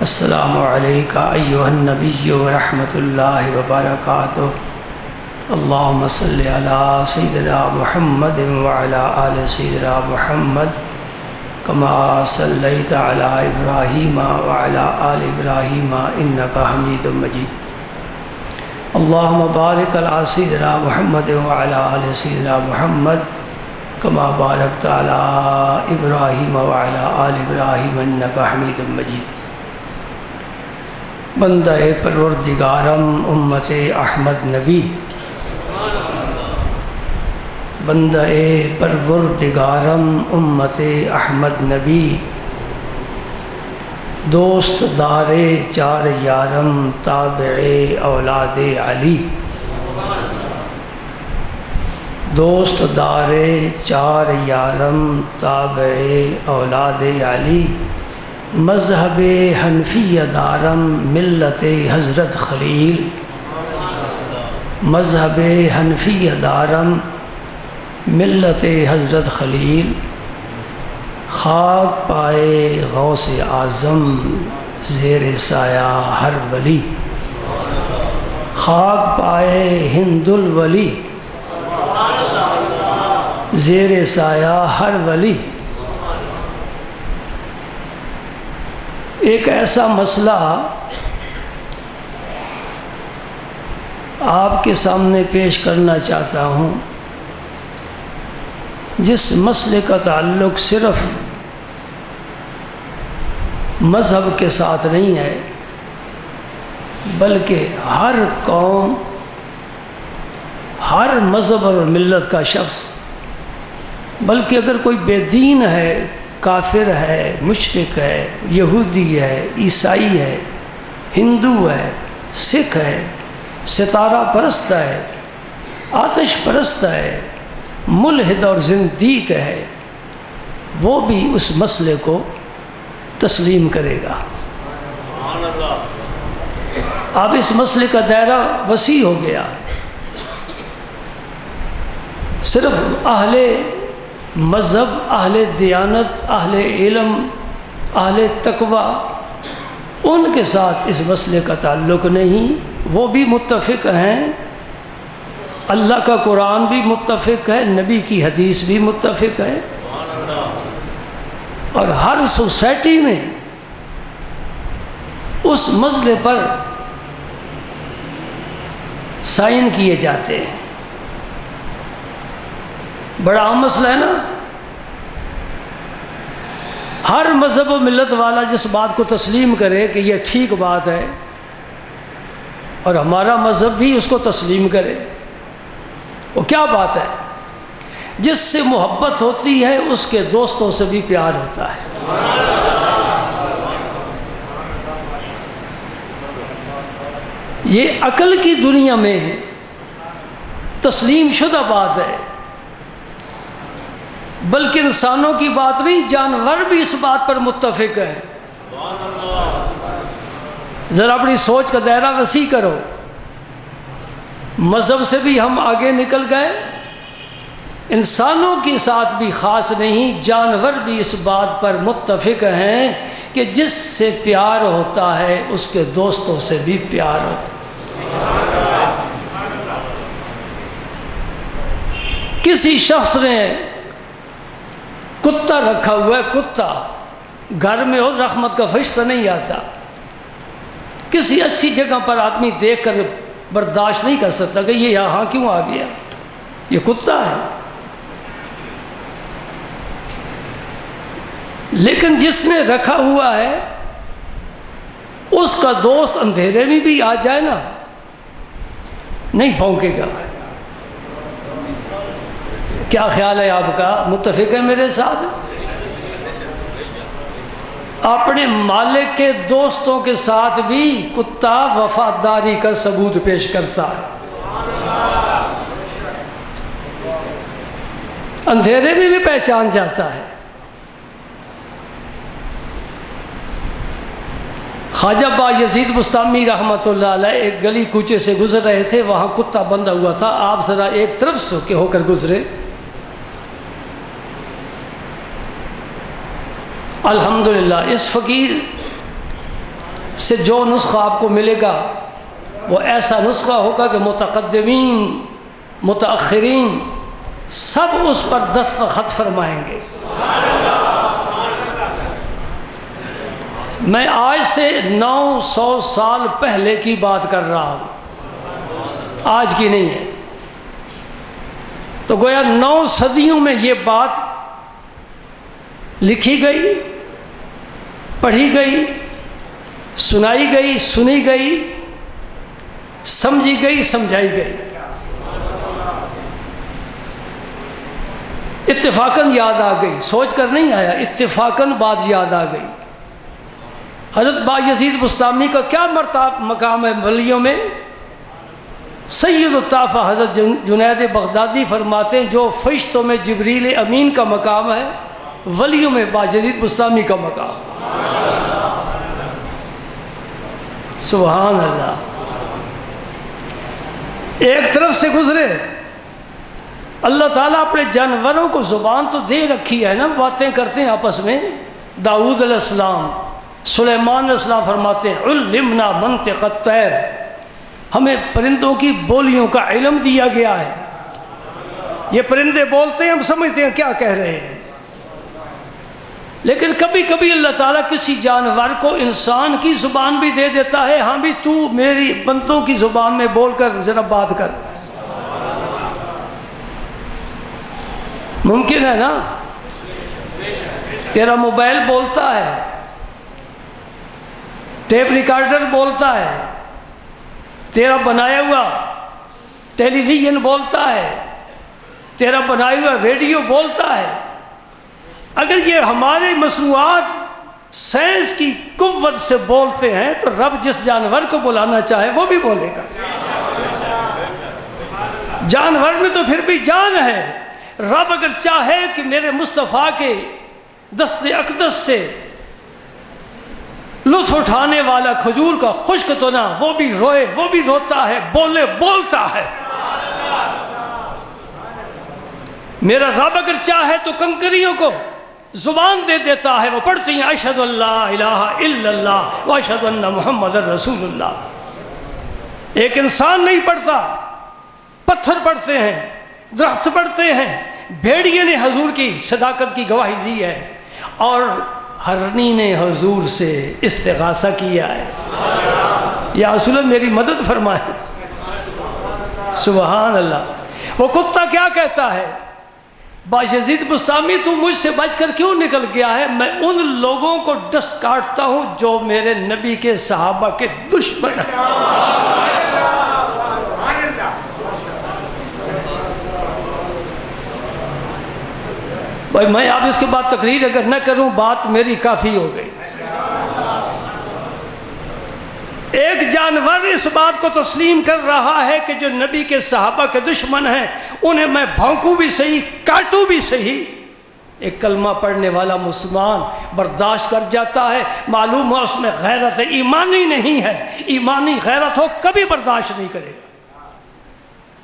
السلام علیکہ ایھا النبی ورحمۃ اللہ وبرکاتہ۔ اللہم صلی علی سیدنا محمد وعلی آل سیدنا محمد کما صلیت علی ابراہیم وعلی آل ابراہیم انک حمید مجید۔ اللہم بارک علی سیدنا محمد وعلی آل سیدنا محمد کما بارکت علی ابراہیم وعلی آل ابراہیم انک حمید مجید۔ بندہ پروردگارم امت احمد نبی، بندہ پروردگارم امت احمد نبی، دوست دار چار یارم تابع اولاد علی، دوست دار چار یارم تابع اولاد علی، مذہب حنفی دارم ملت حضرت خلیل، مذہب حنفی دارم ملت حضرت خلیل، خاک پائے غوث اعظم زیر سایہ ہر ولی، خاک پائے ہند الولی زیر سایہ ہر ولی۔ ایک ایسا مسئلہ آپ کے سامنے پیش کرنا چاہتا ہوں جس مسئلے کا تعلق صرف مذہب کے ساتھ نہیں ہے بلکہ ہر قوم، ہر مذہب اور ملت کا شخص، بلکہ اگر کوئی بے دین ہے، کافر ہے، مشرک ہے، یہودی ہے، عیسائی ہے، ہندو ہے، سکھ ہے، ستارہ پرست ہے، آتش پرست ہے، ملحد اور زندیق ہے، وہ بھی اس مسئلے کو تسلیم کرے گا۔ اب اس مسئلے کا دائرہ وسیع ہو گیا، صرف اہل مذہب، اہل دیانت، اہل علم، اہل تقوی ان کے ساتھ اس مسئلے کا تعلق نہیں، وہ بھی متفق ہیں، اللہ کا قرآن بھی متفق ہے، نبی کی حدیث بھی متفق ہے، اور ہر سوسائٹی میں اس مسئلے پر سائن کیے جاتے ہیں۔ بڑا عام مسئلہ ہے نا، ہر مذہب و ملت والا جس بات کو تسلیم کرے کہ یہ ٹھیک بات ہے اور ہمارا مذہب بھی اس کو تسلیم کرے، وہ کیا بات ہے؟ جس سے محبت ہوتی ہے اس کے دوستوں سے بھی پیار ہوتا ہے۔ یہ عقل کی دنیا میں تسلیم شدہ بات ہے، بلکہ انسانوں کی بات نہیں، جانور بھی اس بات پر متفق ہے۔ ذرا اپنی سوچ کا دائرہ وسیع کرو، مذہب سے بھی ہم آگے نکل گئے، انسانوں کے ساتھ بھی خاص نہیں، جانور بھی اس بات پر متفق ہیں کہ جس سے پیار ہوتا ہے اس کے دوستوں سے بھی پیار ہوتا ہے۔ کسی شخص نے کتا رکھا ہوا ہے، کتا گھر میں ہو رحمت کا فرشتہ نہیں آتا، کسی اچھی جگہ پر آدمی دیکھ کر برداشت نہیں کر سکتا کہ یہ یہاں کیوں آ گیا، یہ کتا ہے۔ لیکن جس نے رکھا ہوا ہے اس کا دوست اندھیرے میں بھی آ جائے نا، نہیں بھونکے گا۔ کیا خیال ہے آپ کا؟ متفق ہے میرے ساتھ؟ اپنے مالک کے دوستوں کے ساتھ بھی کتا وفاداری کا ثبوت پیش کرتا ہے، اندھیرے میں بھی پہچان جاتا ہے۔ خواجہ با یزید بستامی رحمۃ اللہ علیہ ایک گلی کوچے سے گزر رہے تھے، وہاں کتا بندھا ہوا تھا، آپ ذرا ایک طرف سے ہو کر گزرے، الحمدللہ اس فقیر سے جو نسخہ آپ کو ملے گا وہ ایسا نسخہ ہوگا کہ متقدمین متاخرین سب اس پر دستخط فرمائیں گے۔ میں آج سے 900 سال پہلے کی بات کر رہا ہوں، آج کی نہیں ہے۔ تو گویا 9 صدیوں میں یہ بات لکھی گئی، پڑھی گئی، سنائی گئی، سنی گئی، سمجھی گئی، سمجھائی گئی۔ اتفاقاً یاد آ گئی، سوچ کر نہیں آیا، اتفاقاً بات یاد آ گئی۔ حضرت بایزید بسطامی کا کیا مقام ہے ولیوں میں؟ سید الطائفہ حضرت جنید بغدادی فرماتے ہیں جو فرشتوں میں جبریل امین کا مقام ہے، ولیوں میں بایزید بسطامی کا مقام۔ سبحان اللہ۔ ایک طرف سے گزرے، اللہ تعالیٰ اپنے جانوروں کو زبان تو دے رکھی ہے نا، باتیں کرتے ہیں آپس میں۔ داؤد علیہ السلام، سلیمان علیہ السلام فرماتے ہیں علمنا منطق الطیر، ہمیں پرندوں کی بولیوں کا علم دیا گیا ہے۔ یہ پرندے بولتے ہیں، ہم سمجھتے ہیں کیا کہہ رہے ہیں، لیکن کبھی کبھی اللہ تعالیٰ کسی جانور کو انسان کی زبان بھی دے دیتا ہے، ہاں بھی تو میری بندوں کی زبان میں بول کر ذرا بات کر۔ ممکن ہے نا؟ تیرا موبائل بولتا ہے، ٹیپ ریکارڈر بولتا ہے، تیرا بنایا ہوا ٹیلی ویژن بولتا ہے، تیرا بنایا ہوا ریڈیو بولتا ہے۔ اگر یہ ہمارے مصنوعات سائنس کی قوت سے بولتے ہیں تو رب جس جانور کو بلانا چاہے وہ بھی بولے گا۔ جانور میں تو پھر بھی جان ہے۔ رب اگر چاہے کہ میرے مصطفیٰ کے دست اقدس سے لطف اٹھانے والا کھجور کا خشک تو نہ، وہ بھی روئے، وہ بھی روتا ہے، بولے بولتا ہے۔ میرا رب اگر چاہے تو کنکریوں کو زبان دے دیتا ہے، وہ پڑھتی ہیں اشہد اللہ الہ الا اللہ واشہد ان محمد رسول اللہ۔ ایک انسان نہیں پڑھتا، پتھر پڑھتے ہیں، درخت پڑھتے ہیں۔ بھیڑیے نے حضور کی صداقت کی گواہی دی ہے، اور ہرنی نے حضور سے استغاثہ کیا ہے، یا رسول اللہ میری مدد فرمائے۔ سبحان اللہ۔ وہ کتا کیا کہتا ہے؟ بایزید بسطامی تو مجھ سے بچ کر کیوں نکل گیا ہے؟ میں ان لوگوں کو ڈس کاٹتا ہوں جو میرے نبی کے صحابہ کے دشمن ہیں۔ بھائی میں اب اس کے بعد تقریر اگر نہ کروں بات میری کافی ہو گئی۔ ایک جانور اس بات کو تسلیم کر رہا ہے کہ جو نبی کے صحابہ کے دشمن ہیں انہیں میں بھونکوں بھی صحیح، کاٹوں بھی صحیح۔ ایک کلمہ پڑھنے والا مسلمان برداشت کر جاتا ہے، معلوم ہو اس میں غیرت ہے، ایمانی نہیں ہے۔ ایمانی غیرت ہو کبھی برداشت نہیں کرے گا۔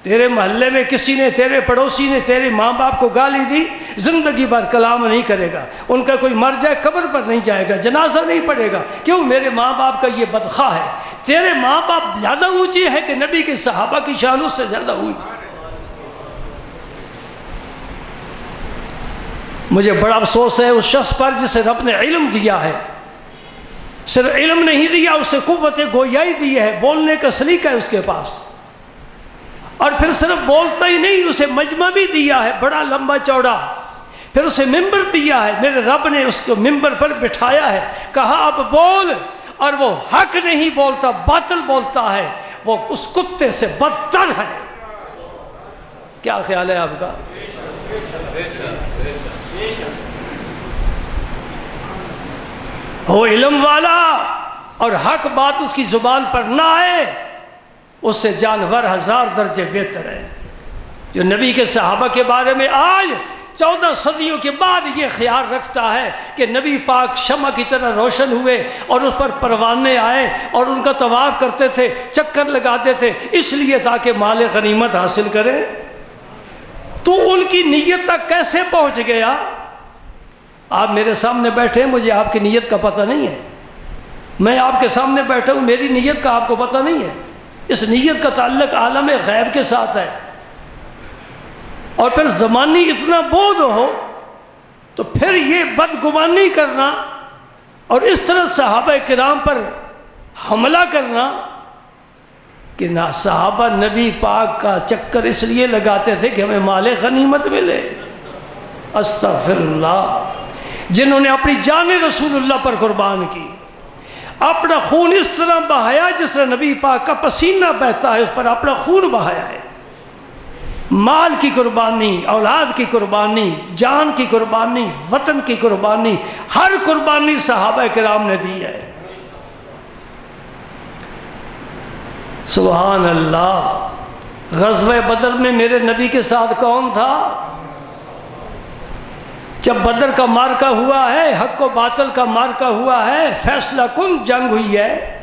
تیرے محلے میں کسی نے، تیرے پڑوسی نے تیرے ماں باپ کو گالی دی، زندگی بھر کلام نہیں کرے گا۔ ان کا کوئی مر جائے قبر پر نہیں جائے گا، جنازہ نہیں پڑھے گا، کیوں؟ میرے ماں باپ کا یہ بدخواہ ہے۔ تیرے ماں باپ زیادہ اونچی ہے کہ نبی کے صحابہ کی شان اس سے زیادہ اونچی؟ مجھے بڑا افسوس ہے اس شخص پر جسے رب نے علم دیا ہے، صرف علم نہیں دیا، اسے قوت گویائی دی ہے، بولنے کا سلیقہ ہے اس کے پاس، اور پھر صرف بولتا ہی نہیں، اسے مجمع بھی دیا ہے بڑا لمبا چوڑا، پھر اسے ممبر دیا ہے۔ میرے رب نے اس کو ممبر پر بٹھایا ہے، کہا اب بول، اور وہ حق نہیں بولتا، باطل بولتا ہے، وہ اس کتے سے بدتر ہے۔ کیا خیال ہے آپ کا؟ وہ علم والا اور حق بات اس کی زبان پر نہ آئے، اس سے جانور 1000 درجے بہتر ہے۔ جو نبی کے صحابہ کے بارے میں آج 14 صدیوں کے بعد یہ خیال رکھتا ہے کہ نبی پاک شمع کی طرح روشن ہوئے اور اس پر پروانے آئے اور ان کا طواف کرتے تھے، چکر لگاتے تھے، اس لیے تاکہ مال غنیمت حاصل کریں، تو ان کی نیت تک کیسے پہنچ گیا؟ آپ میرے سامنے بیٹھے ہیں، مجھے آپ کی نیت کا پتہ نہیں ہے، میں آپ کے سامنے بیٹھا ہوں، میری نیت کا آپ کو پتہ نہیں ہے، اس نیت کا تعلق عالم غیب کے ساتھ ہے، اور پھر زمانی اتنا بودھ ہو تو پھر یہ بدگمانی کرنا اور اس طرح صحابہ کرام پر حملہ کرنا کہ نہ صحابہ نبی پاک کا چکر اس لیے لگاتے تھے کہ ہمیں مال غنیمت ملے، استغفر اللہ، جنہوں نے اپنی جان رسول اللہ پر قربان کی، اپنا خون اس طرح بہایا جس طرح نبی پاک کا پسینہ بہتا ہے، اس پر اپنا خون بہایا ہے، مال کی قربانی، اولاد کی قربانی، جان کی قربانی، وطن کی قربانی، ہر قربانی صحابہ کرام نے دی ہے۔ سبحان اللہ۔ غزوہ بدر میں میرے نبی کے ساتھ کون تھا؟ جب بدر کا معرکہ ہوا ہے، حق و باطل کا معرکہ ہوا ہے، فیصلہ کن جنگ ہوئی ہے،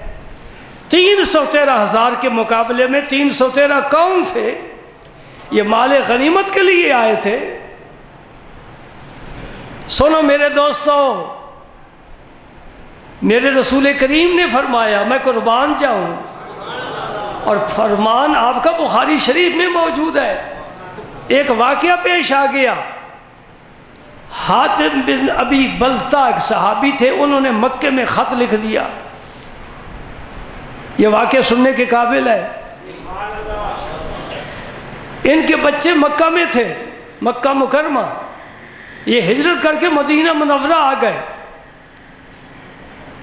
313,000 کے مقابلے میں 313 کون تھے؟ یہ مال غنیمت کے لیے آئے تھے۔ سنو میرے دوستو، میرے رسول کریم نے فرمایا میں قربان جاؤں، اور فرمان آپ کا بخاری شریف میں موجود ہے۔ ایک واقعہ پیش آ گیا، حاتم بن ابی بلتا ایک صحابی تھے، انہوں نے مکے میں خط لکھ دیا، یہ واقعہ سننے کے قابل ہے۔ ان کے بچے مکہ میں تھے، مکہ مکرمہ، یہ ہجرت کر کے مدینہ منورہ آ گئے۔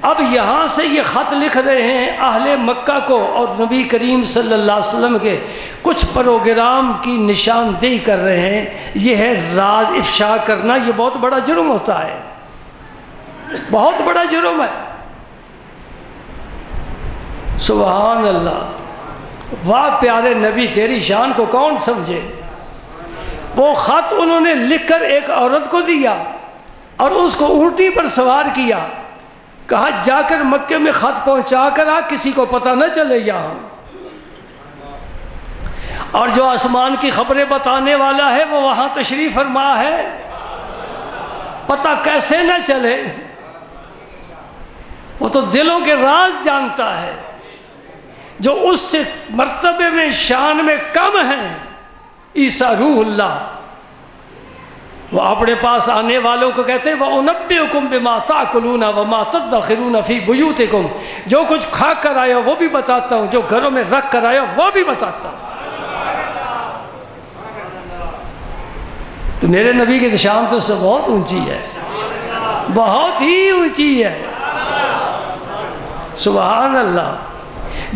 اب یہاں سے یہ خط لکھ رہے ہیں اہل مکہ کو اور نبی کریم صلی اللہ علیہ وسلم کے کچھ پروگرام کی نشاندہی کر رہے ہیں۔ یہ ہے راز افشا کرنا، یہ بہت بڑا جرم ہوتا ہے، بہت بڑا جرم ہے۔ سبحان اللہ، واہ پیارے نبی، تیری شان کو کون سمجھے۔ وہ خط انہوں نے لکھ کر ایک عورت کو دیا اور اس کو اونٹی پر سوار کیا، کہا جا کر مکے میں خط پہنچا کر آ، کسی کو پتہ نہ چلے یہاں، اور جو آسمان کی خبریں بتانے والا ہے وہ وہاں تشریف فرما ہے، پتہ کیسے نہ چلے، وہ تو دلوں کے راز جانتا ہے۔ جو اس سے مرتبے میں شان میں کم ہیں، عیسیٰ روح اللہ، وہ اپنے پاس آنے والوں کو کہتے ہیں وَأُنَبِّئُكُم بِمَا تَأْكُلُونَ وَمَا تَدَّخِرُونَ فِي بُيُوتِكُم، جو کچھ کھا کر آیا وہ بھی بتاتا ہوں، جو گھروں میں رکھ کر آیا وہ بھی بتاتا ہوں۔ تو میرے نبی کی شان تو سے بہت اونچی ہے، بہت ہی اونچی ہے۔ سبحان اللہ۔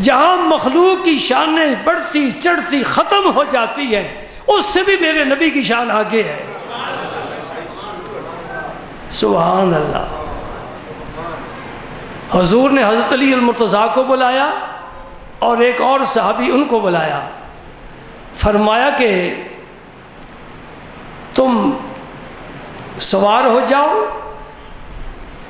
جہاں مخلوق کی شانیں بڑھتی چڑھتی ختم ہو جاتی ہیں، اس سے بھی میرے نبی کی شان آگے ہے۔ سبحان اللہ۔ حضور نے حضرت علی المرتضیٰ کو بلایا اور ایک اور صحابی ان کو بلایا، فرمایا کہ تم سوار ہو جاؤ،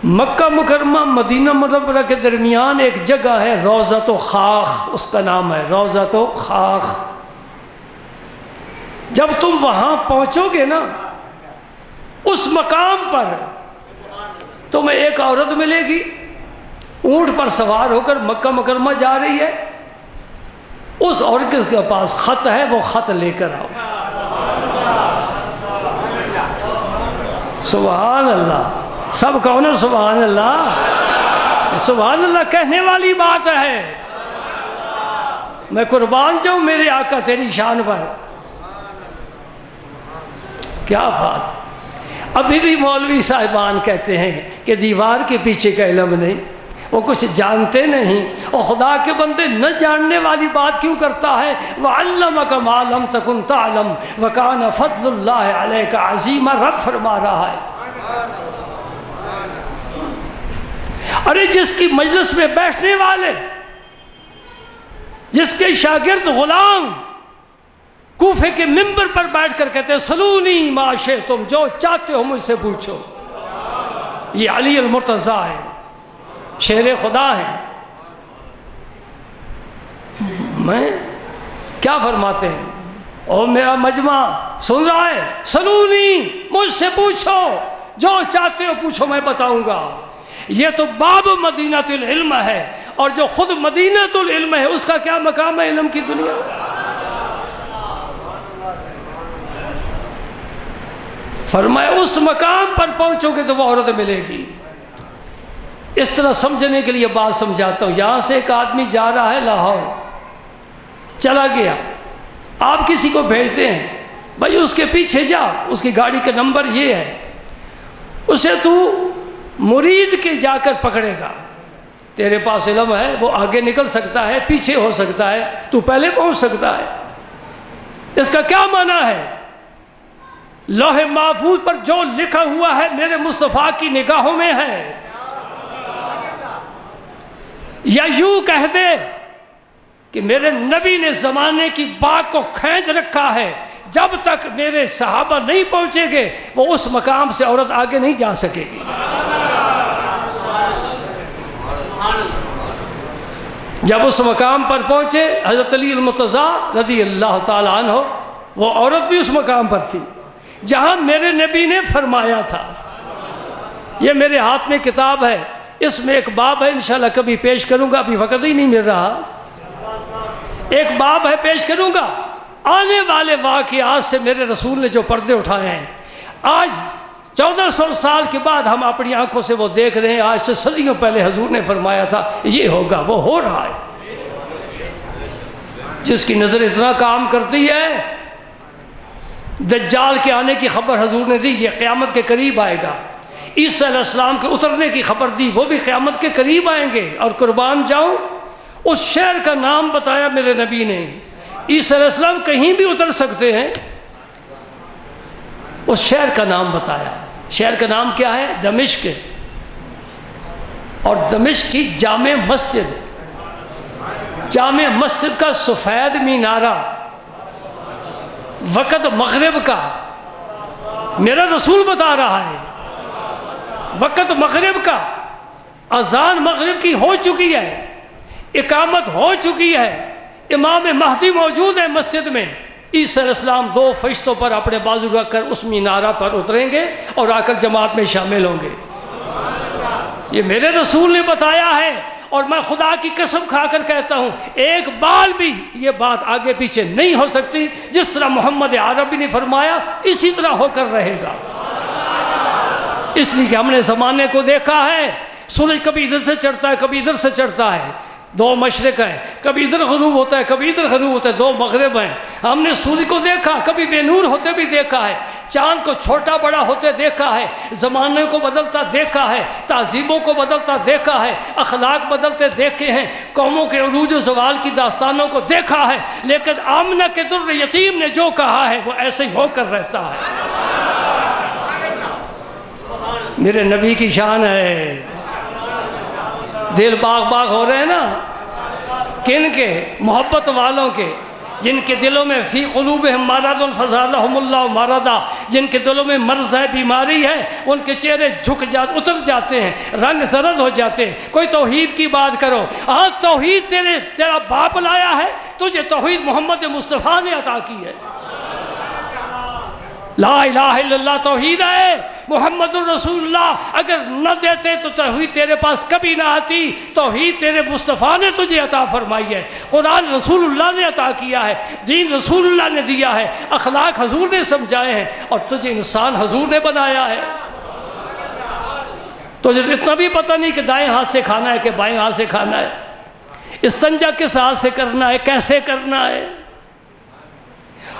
مکہ مکرمہ مدینہ منورہ کے درمیان ایک جگہ ہے روضۃ خاخ، اس کا نام ہے روضۃ خاخ۔ جب تم وہاں پہنچو گے نا، اس مقام پر تمہیں ایک عورت ملے گی، اونٹ پر سوار ہو کر مکہ مکرمہ جا رہی ہے، اس عورت کے پاس خط ہے، وہ خط لے کر آؤ۔ سبحان اللہ، سب کہو نا سبحان اللہ۔ سبحان اللہ کہنے والی بات ہے، میں قربان جاؤں میرے آقا تیری شان پر، کیا بات۔ ابھی بھی مولوی صاحبان کہتے ہیں کہ دیوار کے پیچھے کا علم نہیں، وہ کچھ جانتے نہیں، اور خدا کے بندے نہ جاننے والی بات کیوں کرتا ہے؟ وَعَلَّمَكَ مَا لَمْ تَكُنْ تَعْلَمْ وَكَانَ فَضْلُ اللَّهِ عَلَيْكَ عَظِيمًا، رب فرما رہا ہے۔ ارے جس کی مجلس میں بیٹھنے والے، جس کے شاگرد غلام کوفے کے منبر پر بیٹھ کر کہتے ہیں سلونی ما شئتم، جو چاہتے ہو مجھ سے پوچھو، یہ علی المرتضیٰ ہے، شیر خدا ہے۔ میں کیا فرماتے ہیں؟ او میرا مجمع سن رہا ہے، سلونی، مجھ سے پوچھو، جو چاہتے ہو پوچھو میں بتاؤں گا۔ یہ تو باب مدینۃ العلم ہے، اور جو خود مدینۃ العلم ہے اس کا کیا مقام ہے علم کی دنیا میں؟ فرمایا اس مقام پر پہنچو گے تو وہ عورت ملے گی۔ اس طرح سمجھنے کے لیے بات سمجھاتا ہوں۔ یہاں سے ایک آدمی جا رہا ہے لاہور، چلا گیا، آپ کسی کو بھیجتے ہیں بھائی اس کے پیچھے جا، اس کی گاڑی کا نمبر یہ ہے، اسے تو مرید کے جا کر پکڑے گا، تیرے پاس علم ہے، وہ آگے نکل سکتا ہے، پیچھے ہو سکتا ہے، تو پہلے پہنچ سکتا ہے۔ اس کا کیا معنی ہے؟ لوح محفوظ پر جو لکھا ہوا ہے میرے مصطفیٰ کی نگاہوں میں ہے، یا یوں کہہ دے کہ میرے نبی نے زمانے کی بات کو کھینچ رکھا ہے، جب تک میرے صحابہ نہیں پہنچے گے وہ اس مقام سے عورت آگے نہیں جا سکے گی۔ جب اس مقام پر پہنچے حضرت علی المرتضیٰ رضی اللہ تعالیٰ عنہ، وہ عورت بھی اس مقام پر تھی جہاں میرے نبی نے فرمایا تھا۔ یہ میرے ہاتھ میں کتاب ہے، اس میں ایک باب ہے، انشاءاللہ کبھی پیش کروں گا، ابھی وقت ہی نہیں مل رہا، ایک باب ہے پیش کروں گا۔ آنے والے واقعات سے میرے رسول نے جو پردے اٹھائے ہیں، آج 1400 سال کے بعد ہم اپنی آنکھوں سے وہ دیکھ رہے ہیں، آج سے صدیوں پہلے حضور نے فرمایا تھا یہ ہوگا، وہ ہو رہا ہے۔ جس کی نظر اتنا کام کرتی ہے، دجال کے آنے کی خبر حضور نے دی، یہ قیامت کے قریب آئے گا۔ عیسیٰ علیہ السلام کے اترنے کی خبر دی، وہ بھی قیامت کے قریب آئیں گے۔ اور قربان جاؤں، اس شہر کا نام بتایا میرے نبی نے، عیسیٰ علیہ السلام کہیں بھی اتر سکتے ہیں، اس شہر کا نام بتایا۔ شہر کا نام کیا ہے؟ دمشق، اور دمشق کی جامع مسجد، جامع مسجد کا سفید مینارہ، وقت مغرب کا، میرا رسول بتا رہا ہے، وقت مغرب کا، اذان مغرب کی ہو چکی ہے، اقامت ہو چکی ہے، امام مہدی موجود ہے مسجد میں۔ عیسیٰ علیہ السلام 2 فرشتوں پر اپنے بازو رکھ کر اس مینارہ پر اتریں گے اور آ کر جماعت میں شامل ہوں گے۔ یہ میرے رسول نے بتایا ہے، اور میں خدا کی قسم کھا کر کہتا ہوں ایک بال بھی یہ بات آگے پیچھے نہیں ہو سکتی۔ جس طرح محمد عربی نے فرمایا اسی طرح ہو کر رہے گا۔ اس لیے کہ ہم نے زمانے کو دیکھا ہے، سورج کبھی ادھر سے چڑھتا ہے کبھی ادھر سے چڑھتا ہے، 2 مشرق ہیں، کبھی ادھر غروب ہوتا ہے کبھی ادھر غروب ہوتا ہے، 2 مغرب ہیں۔ ہم نے سورج کو دیکھا، کبھی بے نور ہوتے بھی دیکھا ہے، چاند کو چھوٹا بڑا ہوتے دیکھا ہے، زمانے کو بدلتا دیکھا ہے، تہذیبوں کو بدلتا دیکھا ہے، اخلاق بدلتے دیکھے ہیں، قوموں کے عروج و زوال کی داستانوں کو دیکھا ہے، لیکن آمنہ کے در یتیم نے جو کہا ہے وہ ایسے ہی ہو کر رہتا ہے۔ میرے نبی کی شان ہے۔ دل باغ باغ ہو رہے ہیں نا، کن کے؟ محبت والوں کے، جن کے دلوں میں فی قلوبہم مرض فزادہم اللہ مرضا، جن کے دلوں میں مرض ہے، بیماری ہے، ان کے چہرے جھک جاتے، اتر جاتے ہیں، رنگ زرد ہو جاتے ہیں۔ کوئی توحید کی بات کرو، توحید تیرا باپ لایا ہے، تجھے توحید محمد مصطفیٰ نے عطا کی ہے۔ لا الہ الا اللہ توحید ہے، محمد الرسول اللہ اگر نہ دیتے تو توحید تیرے پاس کبھی نہ آتی۔ توحید تیرے مصطفیٰ نے تجھے عطا فرمائی ہے، قرآن رسول اللہ نے عطا کیا ہے، دین رسول اللہ نے دیا ہے، اخلاق حضور نے سمجھائے ہیں، اور تجھے انسان حضور نے بنایا ہے۔ تجھے اتنا بھی پتہ نہیں کہ دائیں ہاتھ سے کھانا ہے کہ بائیں ہاتھ سے کھانا ہے، استنجا کس ہاتھ سے کرنا ہے، کیسے کرنا ہے۔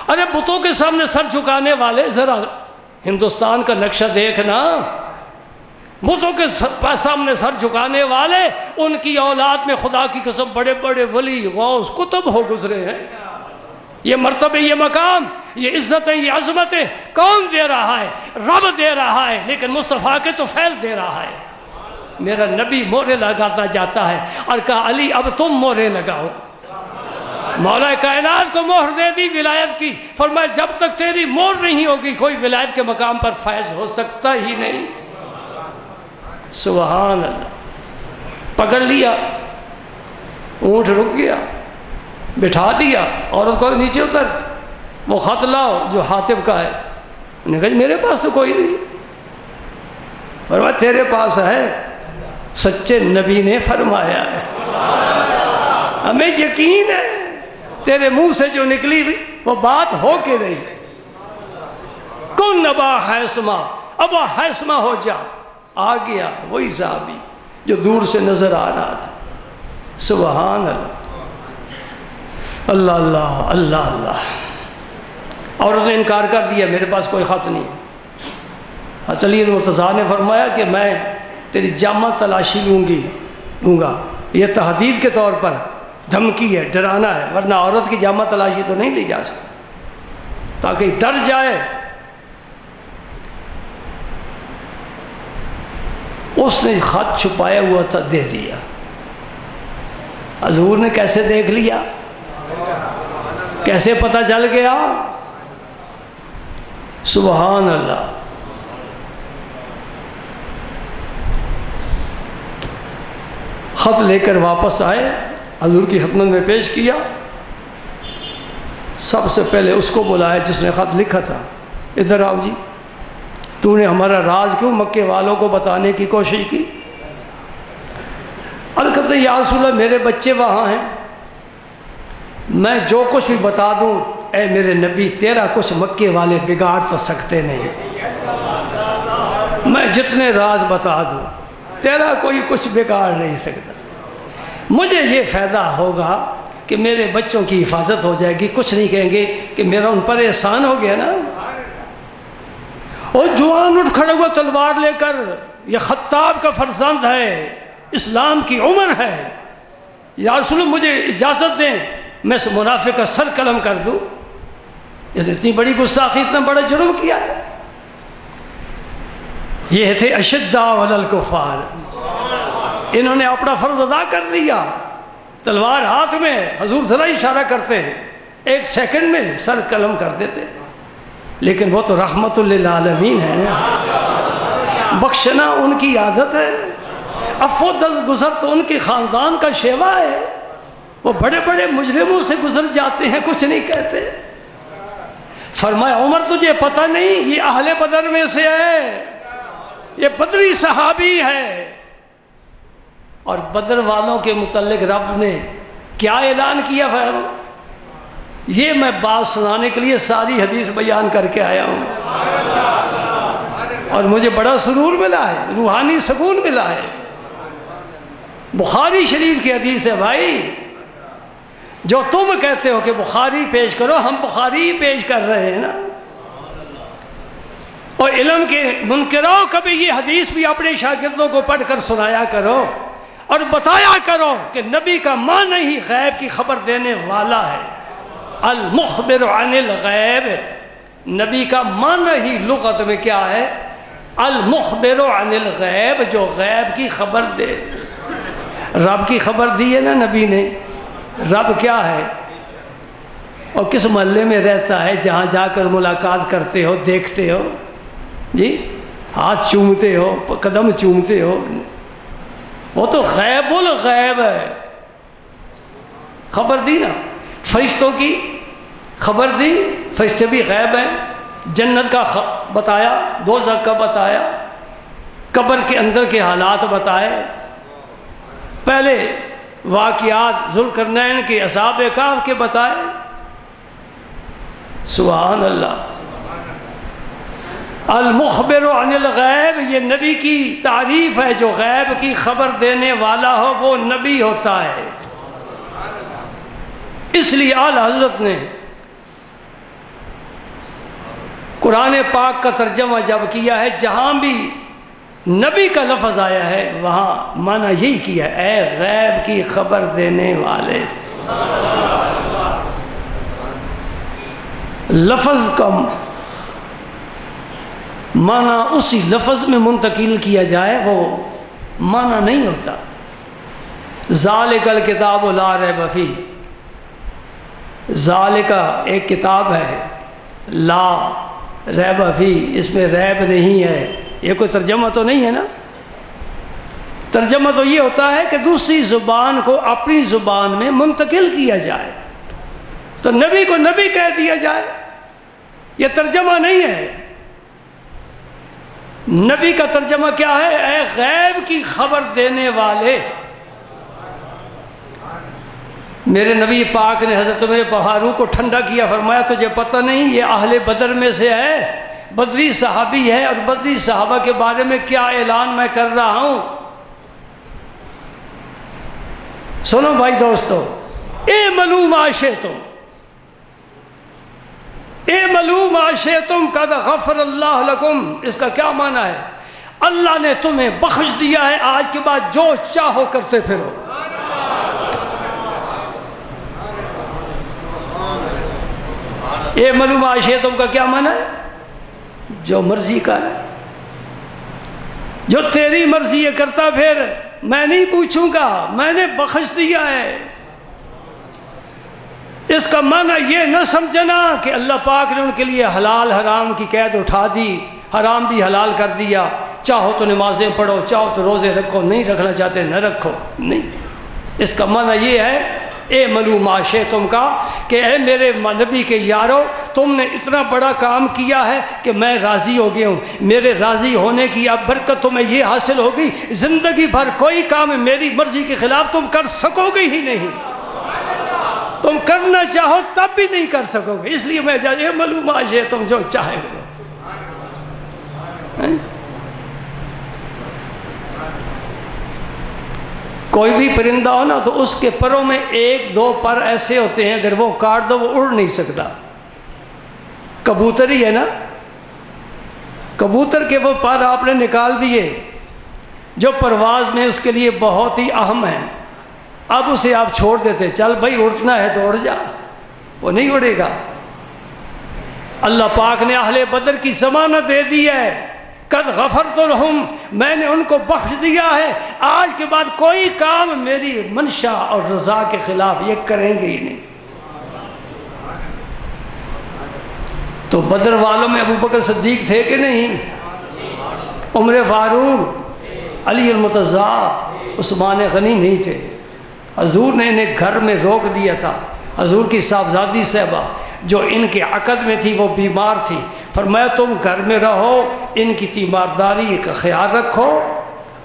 ارے بتوں کے سامنے سر جھکانے والے، ذرا ہندوستان کا نقشہ دیکھنا، بتوں کے سامنے سر جھکانے والے، ان کی اولاد میں خدا کی قسم بڑے بڑے ولی غوث کتب ہو گزرے ہیں۔ یہ مرتبہ، یہ مقام، یہ عزتیں، یہ عظمتیں کون دے رہا ہے؟ رب دے رہا ہے، لیکن مصطفیٰ کے تو فیل دے رہا ہے۔ میرا نبی مہرے لگاتا جاتا ہے اور کہا علی اب تم مہرے لگاؤ۔ مولا کائنات کو مہر دے دی ولایت کی، فرمایا جب تک تیری مہر نہیں ہوگی کوئی ولایت کے مقام پر فائز ہو سکتا ہی نہیں۔ سبحان اللہ۔ پکڑ لیا، اونٹ رک گیا، بٹھا دیا، عورت کو نیچے اتر، وہ خط لاؤ جو حاتب کا ہے۔ انہوں نے کہا میرے پاس تو کوئی نہیں۔ فرمایا تیرے پاس ہے، سچے نبی نے فرمایا ہے، ہمیں یقین ہے تیرے منہ سے جو نکلی وہ بات ہو کے رہی۔ کن ابا حیثمہ، ابا حیثمہ ہو جا۔ آ گیا وہی صحابی جو دور سے نظر آ رہا تھا۔ سبحان اللہ، اللہ اللہ اللہ اللہ۔ عورت نے انکار کر دیا، میرے پاس کوئی خط نہیں ہے۔ حضرت علی مرتضیٰ نے فرمایا کہ میں تیری جامہ تلاشی لوں گا، یہ تحدید کے طور پر دھمکی ہے، ڈرانا ہے، ورنہ عورت کی جامہ تلاشی تو نہیں لی جا سکتی، تاکہ ڈر جائے۔ اس نے خط چھپایا ہوا تھا، دے دیا۔ حضور نے کیسے دیکھ لیا، کیسے پتہ چل گیا؟ سبحان اللہ۔ خط لے کر واپس آئے، حضور کی خدمت میں پیش کیا۔ سب سے پہلے اس کو بلایا جس نے خط لکھا تھا، ادھر آؤ جی، تو نے ہمارا راز کیوں مکے والوں کو بتانے کی کوشش کی؟ عرض کرتے یا رسول اللہ میرے بچے وہاں ہیں، میں جو کچھ بھی بتا دوں اے میرے نبی تیرا کچھ مکے والے بگاڑ تو سکتے نہیں، میں جتنے راز بتا دوں تیرا کوئی کچھ بگاڑ نہیں سکتا۔ مجھے یہ فائدہ ہوگا کہ میرے بچوں کی حفاظت ہو جائے گی، کچھ نہیں کہیں گے کہ میرا ان پر احسان ہو گیا نا۔ اور جوان اٹھ کھڑا ہوا تلوار لے کر، یہ خطاب کا فرزند ہے، اسلام کی عمر ہے، یا رسول اللہ مجھے اجازت دیں میں اس منافق کا سر قلم کر دوں۔ یہ اتنی بڑی گستاخی، اتنا بڑا جرم کیا ہے۔ یہ تھے اشداء علی الکفار، انہوں نے اپنا فرض ادا کر دیا، تلوار ہاتھ میں، حضور ذرا اشارہ کرتے ہیں 1 سیکنڈ میں سر قلم کر دیتے۔ لیکن وہ تو رحمت للعالمین ہے نا، بخشنا ان کی عادت ہے، عفو گزر تو ان کے خاندان کا شیوا ہے۔ وہ بڑے بڑے مجرموں سے گزر جاتے ہیں، کچھ نہیں کہتے۔ فرمایا عمر تجھے پتہ نہیں یہ اہل بدر میں سے ہے، یہ بدری صحابی ہے۔ اور بدر والوں کے متعلق رب نے کیا اعلان کیا؟ یہ میں بات سنانے کے لیے ساری حدیث بیان کر کے آیا ہوں، اور مجھے بڑا سرور ملا ہے، روحانی سکون ملا ہے۔ بخاری شریف کی حدیث ہے بھائی، جو تم کہتے ہو کہ بخاری پیش کرو، ہم بخاری ہی پیش کر رہے ہیں نا۔ اور علم کے منکرو کبھی یہ حدیث بھی اپنے شاگردوں کو پڑھ کر سنایا کرو اور بتایا کرو کہ نبی کا معنی ہی غیب کی خبر دینے والا ہے۔ المخبر عن الغیب، نبی کا معنی ہی لغت میں کیا ہے؟ المخبر عن الغیب، جو غیب کی خبر دے۔ رب کی خبر دی ہے نا نبی نے۔ رب کیا ہے اور کس محلے میں رہتا ہے جہاں جا کر ملاقات کرتے ہو، دیکھتے ہو جی، ہاتھ چومتے ہو، قدم چومتے ہو، وہ تو غیب الغیب ہے۔ خبر دی نا، فرشتوں کی خبر دی، فرشتے بھی غیب ہیں۔ جنت کا بتایا، دوزخ کا بتایا، قبر کے اندر کے حالات بتائے، پہلے واقعات ذوالقرنین کے اصحاب کہف کے بتائے۔ سبحان اللہ۔ المخبر عن الغیب، یہ نبی کی تعریف ہے، جو غیب کی خبر دینے والا ہو وہ نبی ہوتا ہے۔ اس لیے اعلی حضرت نے قرآن پاک کا ترجمہ جب کیا ہے، جہاں بھی نبی کا لفظ آیا ہے وہاں معنی یہی کیا ہے، اے غیب کی خبر دینے والے۔ لفظ کا معنی اسی لفظ میں منتقل کیا جائے وہ معنی نہیں ہوتا۔ ذالک الکتاب لا ریب فیہ، ذالک ایک کتاب ہے، لا ریب فیہ، اس میں ریب نہیں ہے۔ یہ کوئی ترجمہ تو نہیں ہے نا۔ ترجمہ تو یہ ہوتا ہے کہ دوسری زبان کو اپنی زبان میں منتقل کیا جائے، تو نبی کو نبی کہہ دیا جائے، یہ ترجمہ نہیں ہے۔ نبی کا ترجمہ کیا ہے؟ اے غیب کی خبر دینے والے۔ میرے نبی پاک نے حضرت عمر فاروق کو ٹھنڈا کیا، فرمایا تجھے پتہ نہیں یہ اہل بدر میں سے ہے، بدری صحابی ہے، اور بدری صحابہ کے بارے میں کیا اعلان میں کر رہا ہوں۔ سنو بھائی دوستو، اعملوا ما شئتم، اعملوا ما شئتم قد غفر اللہ لکم۔ اس کا کیا معنی ہے؟ اللہ نے تمہیں بخش دیا ہے، آج کے بعد جو چاہو کرتے پھرو۔ اعملوا ما شئتم کا کیا معنی ہے؟ جو مرضی کر، جو تیری مرضی ہے کرتا پھر، میں نہیں پوچھوں گا، میں نے بخش دیا ہے۔ اس کا معنی یہ نہ سمجھنا کہ اللہ پاک نے ان کے لیے حلال حرام کی قید اٹھا دی، حرام بھی حلال کر دیا، چاہو تو نمازیں پڑھو، چاہو تو روزے رکھو، نہیں رکھنا چاہتے نہ رکھو، نہیں۔ اس کا معنی یہ ہے اعملوا ما شئتم کا کہ اے میرے نبی کے یارو، تم نے اتنا بڑا کام کیا ہے کہ میں راضی ہو گیا ہوں۔ میرے راضی ہونے کی اب برکت تمہیں یہ حاصل ہوگی، زندگی بھر کوئی کام میری مرضی کے خلاف تم کر سکو گے ہی نہیں، تم کرنا چاہو تب بھی نہیں کر سکو گے۔ اس لیے میں اعملوا ما شئتم، جو چاہے کرو۔ کوئی بھی پرندہ ہو نا تو اس کے پروں میں ایک دو پر ایسے ہوتے ہیں، اگر وہ کاٹ دو وہ اڑ نہیں سکتا۔ کبوتر ہی ہے نا، کبوتر کے وہ پر آپ نے نکال دیے جو پرواز میں اس کے لیے بہت ہی اہم ہیں، اب اسے آپ چھوڑ دیتے، چل بھائی اڑنا ہے تو اڑ جا، وہ نہیں اڑے گا۔ اللہ پاک نے اہل بدر کی ضمانت دے دی ہے، قد غفرت لہم، میں نے ان کو بخش دیا ہے، آج کے بعد کوئی کام میری منشا اور رضا کے خلاف یہ کریں گے ہی نہیں۔ تو بدر والوں میں ابو بکر صدیق تھے کہ نہیں؟ عمر فاروق، علی المرتضیٰ، عثمان غنی نہیں تھے؟ حضور نے انہیں گھر میں روک دیا تھا۔ حضور کی صاحبزادی صاحبہ جو ان کے عقد میں تھی وہ بیمار تھی، فرمایا تم گھر میں رہو، ان کی تیمارداری کا خیال رکھو،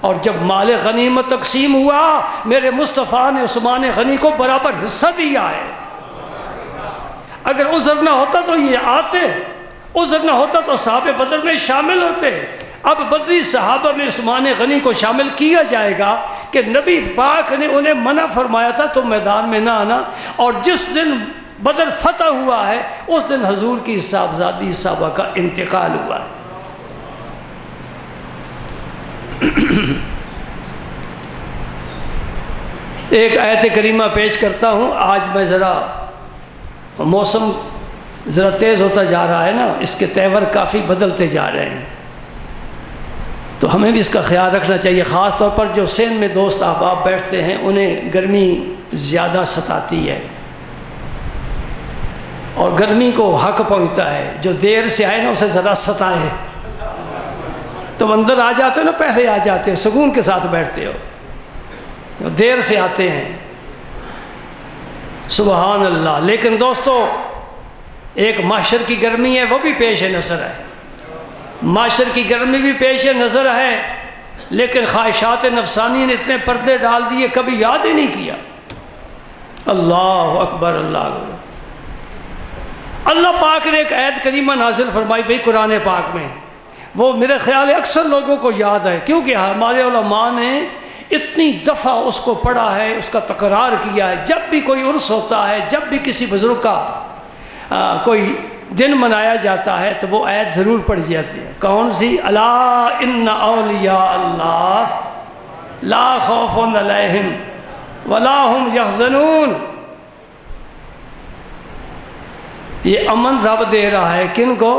اور جب مال غنیمت تقسیم ہوا میرے مصطفیٰ نے عثمان غنی کو برابر حصہ دیا ہے۔ اگر عذر نہ ہوتا تو یہ آتے، عذر نہ ہوتا تو صحابہ بدر میں شامل ہوتے۔ اب بدری صحابہ میں عثمان غنی کو شامل کیا جائے گا کہ نبی پاک نے انہیں منع فرمایا تھا تو میدان میں نہ آنا، اور جس دن بدر فتح ہوا ہے اس دن حضور کی صاحبزادی صحابہ کا انتقال ہوا ہے۔ ایک آیت کریمہ پیش کرتا ہوں۔ آج میں ذرا موسم ذرا تیز ہوتا جا رہا ہے نا، اس کے تیور کافی بدلتے جا رہے ہیں، تو ہمیں بھی اس کا خیال رکھنا چاہیے۔ خاص طور پر جو سین میں دوست احباب بیٹھتے ہیں انہیں گرمی زیادہ ستاتی ہے، اور گرمی کو حق پہنچتا ہے، جو دیر سے آئے نا اسے ذرا ستائے۔ تم اندر آ جاتے ہو نا، پہلے آ جاتے ہو، سکون کے ساتھ بیٹھتے ہو، جو دیر سے آتے ہیں، سبحان اللہ۔ لیکن دوستو ایک معاشر کی گرمی ہے، وہ بھی پیش نظر ہے، معاشر کی گرمی بھی پیش نظر ہے، لیکن خواہشات نفسانی نے اتنے پردے ڈال دیے کبھی یاد ہی نہیں کیا۔ اللہ اکبر، اللہ اکبر۔ اللہ پاک نے ایک آیت کریمہ نازل فرمائی بھئی قرآن پاک میں، وہ میرے خیال ہے اکثر لوگوں کو یاد ہے، کیونکہ ہمارے علماء نے اتنی دفعہ اس کو پڑھا ہے، اس کا تکرار کیا ہے۔ جب بھی کوئی عرس ہوتا ہے، جب بھی کسی بزرگ کا کوئی دن منایا جاتا ہے تو وہ آیت ضرور پڑھی جاتی ہے۔ کون سی؟ الا ان اولیاء اللہ لا خوف علیہم ولا هم یحزنون۔ یہ امن رب دے رہا ہے کن کو؟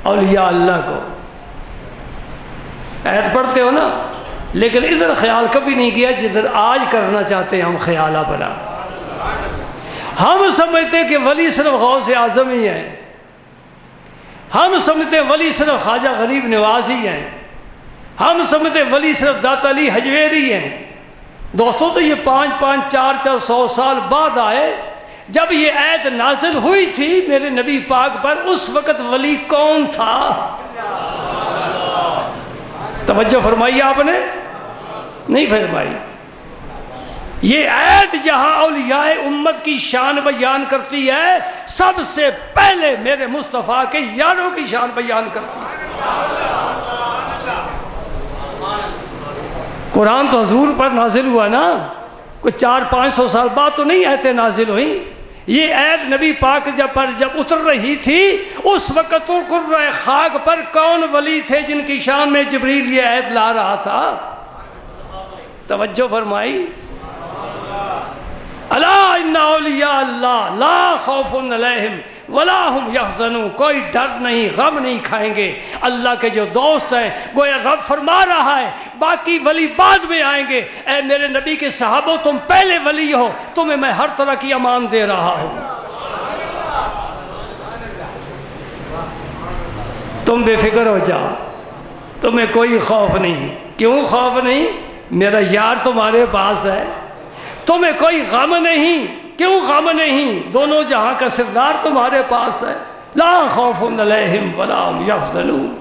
اولیاء اللہ کو۔ آیت پڑھتے ہو نا، لیکن ادھر خیال کبھی نہیں کیا جدھر آج کرنا چاہتے ہیں ہم خیالہ بنا۔ ہم سمجھتے کہ ولی صرف غوث اعظم ہی ہیں، ہم سمجھتے ولی صرف خواجہ غریب نواز ہی ہیں، ہم سمجھتے ولی صرف داتا علی حجویری ہیں۔ دوستوں تو یہ 500-400 سال بعد آئے۔ جب یہ آیت نازل ہوئی تھی میرے نبی پاک پر، اس وقت ولی کون تھا؟ توجہ فرمائی آپ نے؟ نہیں فرمائی۔ یہ آیت جہاں اولیاء امت کی شان بیان کرتی ہے، سب سے پہلے میرے مصطفیٰ کے یاروں کی شان بیان کرتی ہے۔ قرآن تو حضور پر نازل ہوا نا، کوئی 400-500 سال بعد تو نہیں آیتیں نازل ہوئیں۔ یہ آیت نبی پاک جب اتر رہی تھی، اس وقت قرۂ خاک پر کون ولی تھے جن کی شان میں جبریل یہ آیت لا رہا تھا؟ توجہ فرمائی۔ الا ان اولیاء اللہ لا خوف علیہم ولا هم یحزنون، کوئی ڈر نہیں، غم نہیں کھائیں گے۔ اللہ کے جو دوست ہیں، گویا رب فرما رہا ہے باقی ولی بعد میں آئیں گے۔ اے میرے نبی کے صحابہ، تم پہلے ولی ہو، تمہیں میں ہر طرح کی امان دے رہا ہوں۔ تم بے فکر ہو جاؤ، تمہیں کوئی خوف نہیں۔ کیوں خوف نہیں؟ میرا یار تمہارے پاس ہے۔ تمہیں کوئی غم نہیں۔ کیوں غم نہیں؟ دونوں جہاں کا سردار تمہارے پاس ہے۔ لا خوف علیہم ولا هم یحزنون۔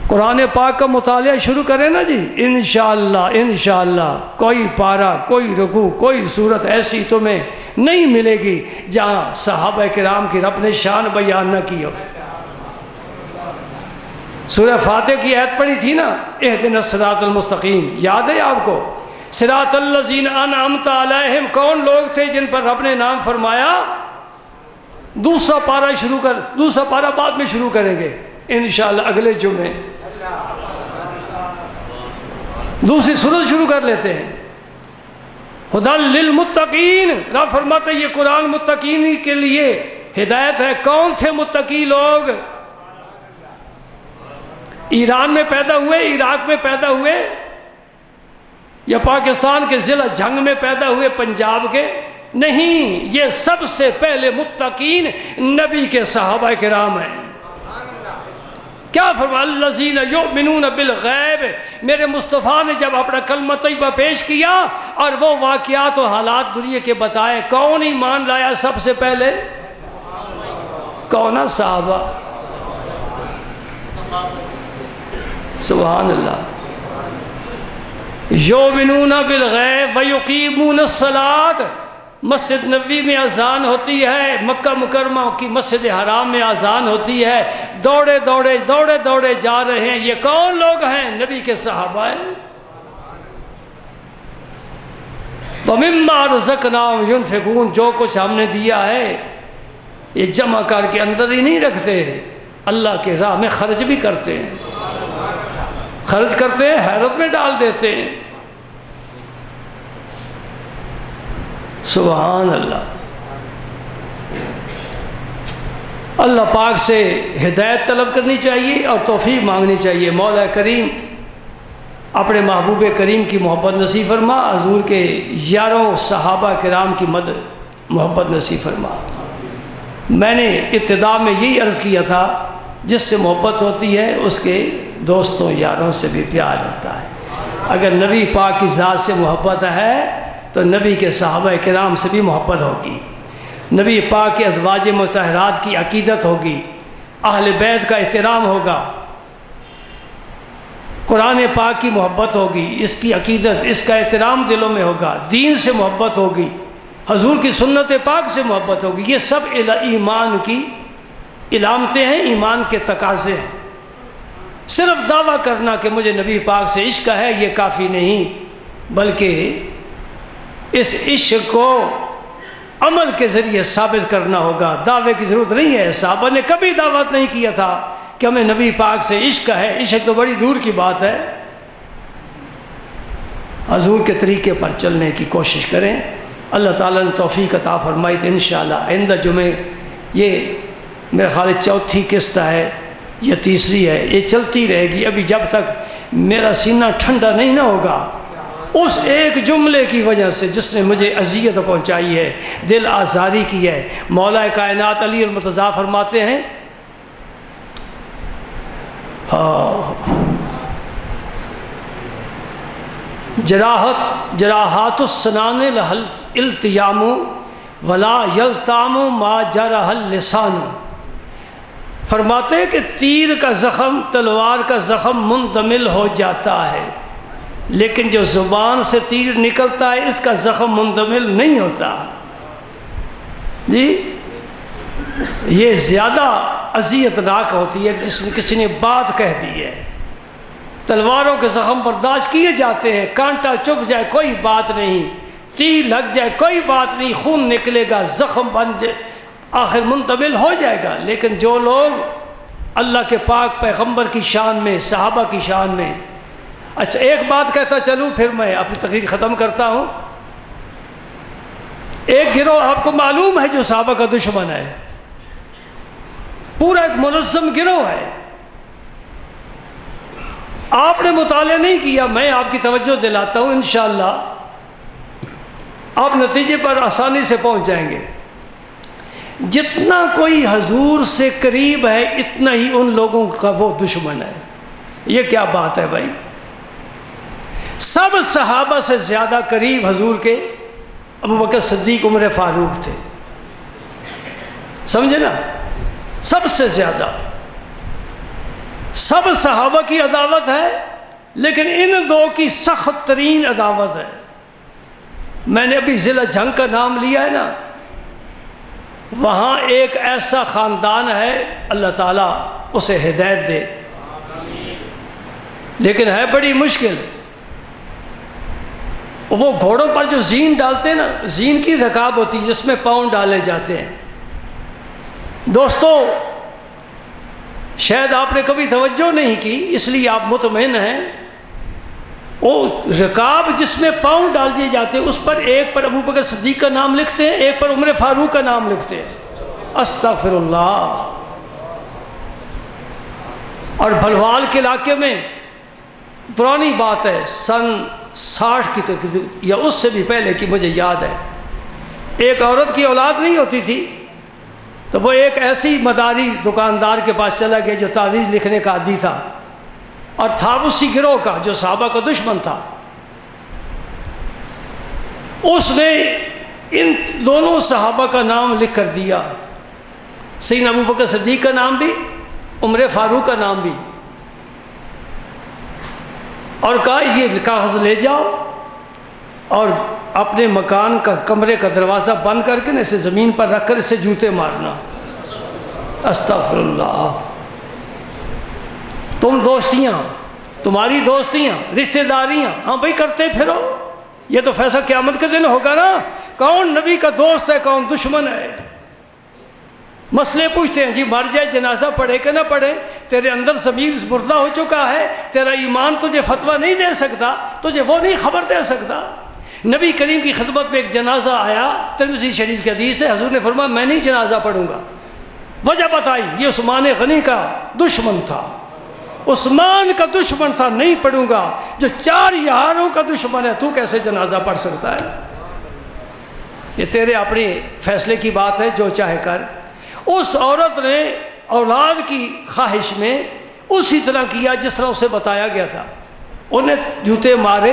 قرآن پاک کا مطالعہ شروع کریں نا جی، انشاءاللہ انشاءاللہ کوئی پارہ، کوئی رکوع، کوئی صورت ایسی تمہیں نہیں ملے گی جہاں صحابہ کرام کی رب نے شان بیان نہ کی ہو۔ سورہ فاتح کی آیت پڑھی تھی نا، اہدنا الصراط المستقیم، یاد ہے آپ کو؟ صراط الذین انعمت علیہم، کون لوگ تھے جن پر رب نے نام فرمایا؟ دوسرا پارہ بعد میں شروع کریں گے انشاءاللہ اگلے جمعے۔ دوسری سورت شروع کر لیتے ہیں، ھدی للمتقین۔ رب فرماتے ہیں یہ قرآن متقین کے لیے ہدایت ہے۔ کون تھے متقی لوگ؟ ایران میں پیدا ہوئے، عراق میں پیدا ہوئے، یا پاکستان کے ضلع جھنگ میں پیدا ہوئے پنجاب کے؟ نہیں، یہ سب سے پہلے متقین نبی کے صحابہ کرام ہیں۔ کیا فرمایا؟ الذین یؤمنون بالغیب۔ میرے مصطفیٰ نے جب اپنا کلمہ طیبہ پیش کیا اور وہ واقعات و حالات دنیا کے بتائے، کون ایمان لایا سب سے پہلے؟ کون؟ صحابہ۔ سبحان اللہ۔ یؤمنون بالغیب ویقیمون الصلاۃ۔ مسجد نبوی میں اذان ہوتی ہے، مکہ مکرمہ کی مسجد حرام میں اذان ہوتی ہے، دوڑے دوڑے جا رہے ہیں۔ یہ کون لوگ ہیں؟ نبی کے صحابہ ہیں۔ وَمِمَّا رَزَقْنَاهُمْ يُنْفِقُونَ۔ جو کچھ ہم نے دیا ہے یہ جمع کر کے اندر ہی نہیں رکھتے، اللہ کے راہ میں خرچ بھی کرتے ہیں، خرچ کرتے ہیں، حیرت میں ڈال دیتے ہیں۔ سبحان اللہ۔ اللہ پاک سے ہدایت طلب کرنی چاہیے اور توفیق مانگنی چاہیے۔ مولا کریم اپنے محبوب کریم کی محبت نصیب فرما، حضور کے یاروں صحابہ کرام کی محبت نصیب فرما۔ میں نے ابتدا میں یہی عرض کیا تھا، جس سے محبت ہوتی ہے اس کے دوستوں یاروں سے بھی پیار ہوتا ہے۔ اگر نبی پاک کی ذات سے محبت ہے تو نبی کے صحابہ کرام سے بھی محبت ہوگی، نبی پاک کے ازواج مطہرات کی عقیدت ہوگی، اہل بیت کا احترام ہوگا، قرآن پاک کی محبت ہوگی، اس کی عقیدت، اس کا احترام دلوں میں ہوگا، دین سے محبت ہوگی، حضور کی سنت پاک سے محبت ہوگی۔ یہ سب ایمان کی علامتیں ہیں، ایمان کے تقاضے ہیں۔ صرف دعویٰ کرنا کہ مجھے نبی پاک سے عشق ہے یہ کافی نہیں، بلکہ اس عشق کو عمل کے ذریعے ثابت کرنا ہوگا۔ دعوے کی ضرورت نہیں ہے۔ صحابہ نے کبھی دعوت نہیں کیا تھا کہ ہمیں نبی پاک سے عشق ہے، عشق تو بڑی دور کی بات ہے۔ حضور کے طریقے پر چلنے کی کوشش کریں، اللہ تعالیٰ نے توفیق عطا فرمائی تو انشاءاللہ آئندہ جمعے، یہ میرے خیال چوتھی قسط ہے یا تیسری ہے، یہ چلتی رہے گی ابھی جب تک میرا سینہ ٹھنڈا نہیں نہ ہوگا، اس ایک جملے کی وجہ سے جس نے مجھے اذیت پہنچائی ہے، دل آزاری کی ہے۔ مولا کائنات علی المرتضیٰ فرماتے ہیں، جراحات السنان لہل التیام ولا یلتام ما جرح اللسان۔ فرماتے ہیں کہ تیر کا زخم، تلوار کا زخم مندمل ہو جاتا ہے، لیکن جو زبان سے تیر نکلتا ہے اس کا زخم مندمل نہیں ہوتا۔ جی یہ زیادہ اذیت ناک ہوتی ہے جس میں کسی نے بات کہہ دی ہے۔ تلواروں کے زخم برداشت کیے جاتے ہیں، کانٹا چبھ جائے کوئی بات نہیں، تیر لگ جائے کوئی بات نہیں، خون نکلے گا، زخم بن جائے، آخر منتمل ہو جائے گا۔ لیکن جو لوگ اللہ کے پاک پیغمبر کی شان میں، صحابہ کی شان میں، اچھا ایک بات کہتا چلوں پھر میں اپنی تقریر ختم کرتا ہوں۔ ایک گروہ آپ کو معلوم ہے جو صحابہ کا دشمن ہے، پورا ایک منظم گروہ ہے، آپ نے مطالعہ نہیں کیا، میں آپ کی توجہ دلاتا ہوں، انشاءاللہ آپ نتیجے پر آسانی سے پہنچ جائیں گے۔ جتنا کوئی حضور سے قریب ہے اتنا ہی ان لوگوں کا وہ دشمن ہے۔ یہ کیا بات ہے بھائی؟ سب صحابہ سے زیادہ قریب حضور کے ابو بکر صدیق، عمر فاروق تھے، سمجھے نا؟ سب سے زیادہ سب صحابہ کی عداوت ہے، لیکن ان دو کی سخت ترین عداوت ہے۔ میں نے ابھی ضلع جھنگ کا نام لیا ہے نا، وہاں ایک ایسا خاندان ہے، اللہ تعالیٰ اسے ہدایت دے، لیکن ہے بڑی مشکل۔ وہ گھوڑوں پر جو زین ڈالتے ہیں نا، زین کی رکاب ہوتی ہے جس میں پاؤں ڈالے جاتے ہیں۔ دوستو شاید آپ نے کبھی توجہ نہیں کی، اس لیے آپ مطمئن ہیں، وہ رکاب جس میں پاؤں ڈال دیے جاتے ہیں اس پر ایک پر ابو بکر صدیق کا نام لکھتے ہیں، ایک پر عمر فاروق کا نام لکھتے ہیں۔ استغفر اللہ۔ اور بھلوال کے علاقے میں پرانی بات ہے، سن 60 کی تقریب یا اس سے بھی پہلے کی مجھے یاد ہے، ایک عورت کی اولاد نہیں ہوتی تھی تو وہ ایک ایسی مداری دکاندار کے پاس چلا گیا جو تعویذ لکھنے کا عادی تھا، اور تھا اسی گروہ کا جو صحابہ کا دشمن تھا۔ اس نے ان دونوں صحابہ کا نام لکھ کر دیا، سیدنا ابو بکر صدیق کا نام بھی، عمر فاروق کا نام بھی، اور کہا یہ کاغذ لے جاؤ اور اپنے مکان کا کمرے کا دروازہ بند کر کے اسے زمین پر رکھ کر اسے جوتے مارنا۔ استغفر اللہ۔ تم دوستیاں، تمہاری دوستیاں، رشتہ داریاں، ہاں بھائی کرتے پھرو، یہ تو فیصلہ قیامت کے دن ہوگا نا، کون نبی کا دوست ہے کون دشمن ہے۔ مسئلے پوچھتے ہیں، جی مر جائے جنازہ پڑھے کہ نہ پڑھے، تیرے اندر ضمیر مردہ ہو چکا ہے، تیرا ایمان تجھے فتویٰ نہیں دے سکتا، تجھے وہ نہیں خبر دے سکتا۔ نبی کریم کی خدمت میں ایک جنازہ آیا، ترمذی شریف کی حدیث ہے، حضور نے فرمایا میں نہیں جنازہ پڑھوں گا۔ وجہ بتائی، یہ عثمان غنی کا دشمن تھا، عثمان کا دشمن تھا، نہیں پڑھوں گا۔ جو 4 یاروں کا دشمن ہے تو کیسے جنازہ پڑھ سکتا ہے؟ یہ تیرے اپنے فیصلے کی بات ہے، جو چاہے کر۔ اس عورت نے اولاد کی خواہش میں اسی طرح کیا جس طرح اسے بتایا گیا تھا، انہیں جوتے مارے۔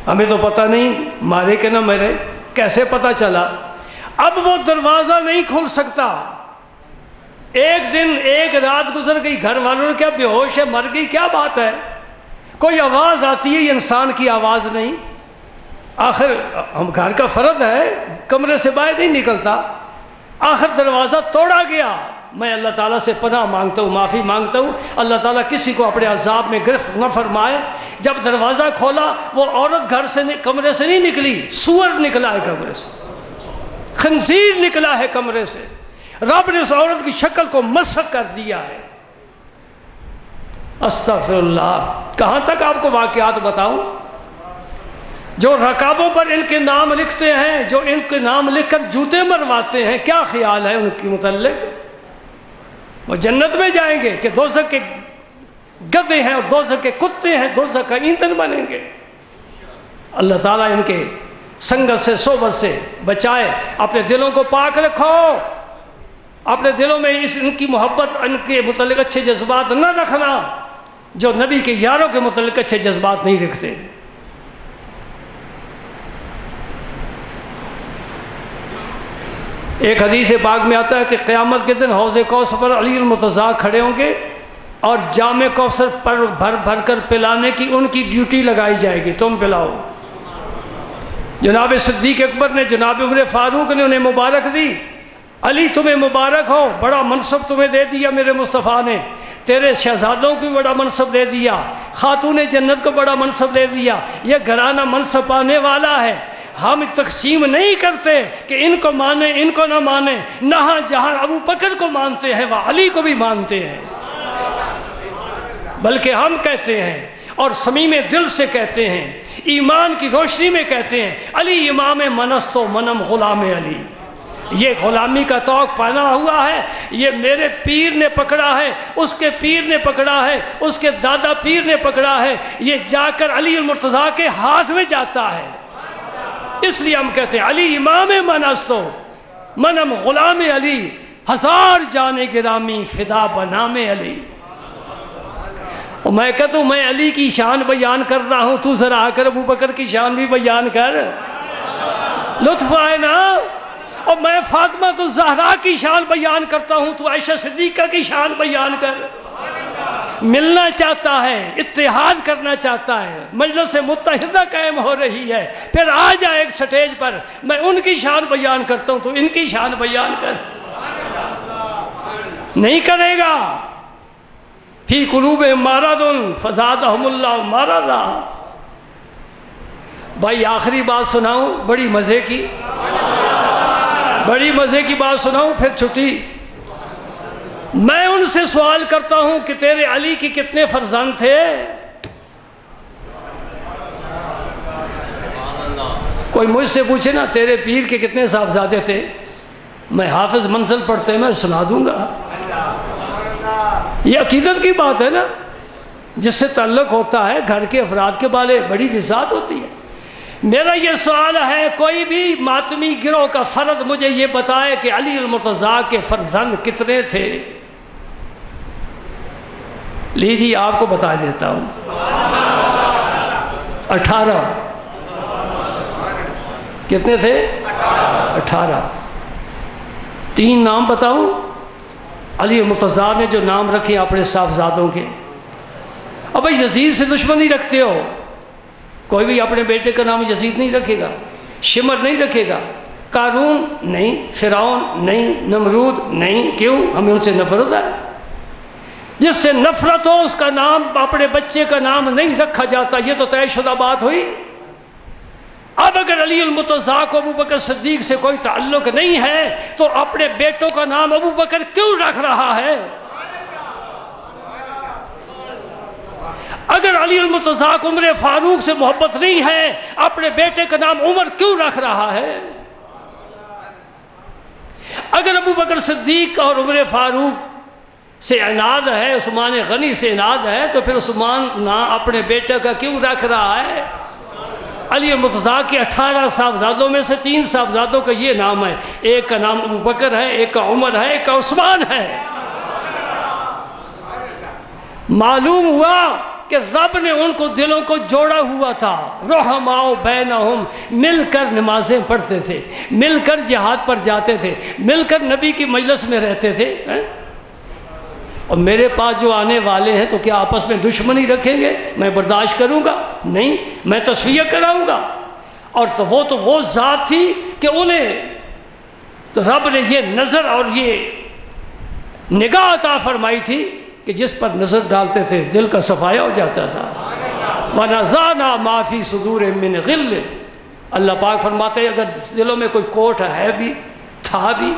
ہمیں تو پتہ نہیں مارے کہ نہ مرے، کیسے پتہ چلا؟ اب وہ دروازہ نہیں کھل سکتا۔ ایک دن ایک رات گزر گئی، گھر والوں نے کیا بے ہوش ہے، مر گئی، کیا بات ہے؟ کوئی آواز آتی ہے، یہ انسان کی آواز نہیں۔ آخر ہم گھر کا فرد ہے، کمرے سے باہر نہیں نکلتا، آخر دروازہ توڑا گیا۔ میں اللہ تعالیٰ سے پناہ مانگتا ہوں، معافی مانگتا ہوں، اللہ تعالیٰ کسی کو اپنے عذاب میں گرفت نہ فرمائے۔ جب دروازہ کھولا وہ عورت گھر سے کمرے سے نہیں نکلی، سور نکلا ہے کمرے سے، خنزیر نکلا ہے کمرے سے۔ رب نے اس عورت کی شکل کو مسخ کر دیا ہے۔ استغفر اللہ۔ کہاں تک آپ کو واقعات بتاؤں؟ جو رکابوں پر ان کے نام لکھتے ہیں، جو ان کے نام لکھ کر جوتے مرواتے ہیں، کیا خیال ہے ان کے متعلق؟ وہ جنت میں جائیں گے کہ دوزخ کے گدھے ہیں اور دوزخ کے کتے ہیں، دوزخ کا ایندھن بنیں گے؟ اللہ تعالیٰ ان کے سنگت سے، صحبت سے بچائے۔ اپنے دلوں کو پاک رکھو، اپنے دلوں میں ان کی محبت، ان کے متعلق اچھے جذبات نہ رکھنا جو نبی کے یاروں کے متعلق اچھے جذبات نہیں رکھتے۔ ایک حدیث پاک میں آتا ہے کہ قیامت کے دن حوض کوثر پر علی المرتضیٰ کھڑے ہوں گے اور جام کوثر پر بھر بھر کر پلانے کی ان کی ڈیوٹی لگائی جائے گی، تم پلاؤ۔ جناب صدیق اکبر نے، جناب عمر فاروق نے انہیں مبارک دی، علی تمہیں مبارک ہو، بڑا منصب تمہیں دے دیا میرے مصطفیٰ نے، تیرے شہزادوں کو بھی بڑا منصب دے دیا، خاتون جنت کو بڑا منصب دے دیا، یہ گھرانہ منصب پانے والا ہے۔ ہم تقسیم نہیں کرتے کہ ان کو مانیں ان کو نہ مانیں، نہ جہاں ابو بکر کو مانتے ہیں وہ علی کو بھی مانتے ہیں، بلکہ ہم کہتے ہیں اور صمیم دل سے کہتے ہیں، ایمان کی روشنی میں کہتے ہیں، علی امام من است و منم غلام علی۔ یہ غلامی کا توق پانا ہوا ہے، یہ میرے پیر نے پکڑا ہے، اس کے پیر نے پکڑا ہے، اس کے دادا پیر نے پکڑا ہے، یہ جا کر علی المرتضیٰ کے ہاتھ میں جاتا ہے۔ اس لیے ہم کہتے ہیں علی امام من است و منم غلام علی، ہزار جان گرامی فدا بنام علی۔ اور میں کہتا ہوں میں علی کی شان بیان کر رہا ہوں، تو ذرا آ کر ابو بکر کی شان بھی بیان کر، لطف آئے نا۔ اور میں فاطمہ الزہرا کی شان بیان کرتا ہوں، تو عائشہ صدیقہ کی شان بیان کر۔ ملنا چاہتا ہے، اتحاد کرنا چاہتا ہے، مجلس متحدہ قائم ہو رہی ہے، پھر آ جائے ایک سٹیج پر، میں ان کی شان بیان کرتا ہوں تو ان کی شان بیان کر۔ نہیں کرے گا۔ فی قلوبہم مرض فزادہم اللہ مرضا۔ بھائی آخری بات سناؤں، بڑی مزے کی بات سناؤں پھر چھٹی۔ میں ان سے سوال کرتا ہوں کہ تیرے علی کی کتنے فرزند تھے؟ کوئی مجھ سے پوچھے نا تیرے پیر کے کتنے صاحبزادے تھے، میں حافظ منزل پڑھتے میں سنا دوں گا۔ یہ عقیدت کی بات ہے نا، جس سے تعلق ہوتا ہے گھر کے افراد کے بارے بڑی وسعت ہوتی ہے۔ میرا یہ سوال ہے، کوئی بھی ماتمی گروہ کا فرد مجھے یہ بتائے کہ علی المرتضیٰ کے فرزند کتنے تھے؟ لیجیے آپ کو بتا دیتا ہوں، 18۔ کتنے تھے؟ 18۔ 3 نام بتاؤں؟ علی المرتضیٰ نے جو نام رکھے اپنے صاحبزادوں کے۔ اب بھائی یزید سے دشمنی رکھتے ہو، کوئی بھی اپنے بیٹے کا نام یزید نہیں رکھے گا، شمر نہیں رکھے گا، قارون نہیں، فرعون نہیں، نمرود نہیں۔ کیوں؟ ہمیں ان سے نفرت ہے۔ جس سے نفرت ہو اس کا نام، اپنے بچے کا نام نہیں رکھا جاتا، یہ تو طے شدہ بات ہوئی۔ اب اگر علی المرتضیٰ کو ابو بکر صدیق سے کوئی تعلق نہیں ہے تو اپنے بیٹوں کا نام ابو بکر کیوں رکھ رہا ہے؟ اگر علی المرتضیٰ کو عمر فاروق سے محبت نہیں ہے، اپنے بیٹے کا نام عمر کیوں رکھ رہا ہے؟ اگر ابو بکر صدیق اور عمر فاروق سے عناد ہے، عثمان غنی سے عناد ہے، تو پھر عثمان نام اپنے بیٹے کا کیوں رکھ رہا ہے؟ علی المرتضیٰ کے 18 صاحبزادوں میں سے 3 صاحبزادوں کا یہ نام ہے، ایک کا نام ابو بکر ہے، ایک کا عمر ہے، ایک کا عثمان ہے۔ معلوم ہوا کہ رب نے ان کو دلوں کو جوڑا ہوا تھا، رحماء بینہم، مل کر نمازیں پڑھتے تھے، مل کر جہاد پر جاتے تھے، مل کر نبی کی مجلس میں رہتے تھے۔ اور میرے پاس جو آنے والے ہیں تو کیا آپس میں دشمنی رکھیں گے؟ میں برداشت کروں گا؟ نہیں، میں تصفیہ کراؤں گا۔ اور تو وہ ذات تھی کہ انہیں تو رب نے یہ نظر اور یہ نگاہ عطا فرمائی تھی کہ جس پر نظر ڈالتے تھے دل کا صفایا ہو جاتا تھا۔ وَنَزَعْنَا مَا فِي صُدُورٍ مِّنْ غِلٍّ۔ اللہ پاک فرماتے ہیں اگر دلوں میں کوئی کوٹ ہے بھی، تھا بھی،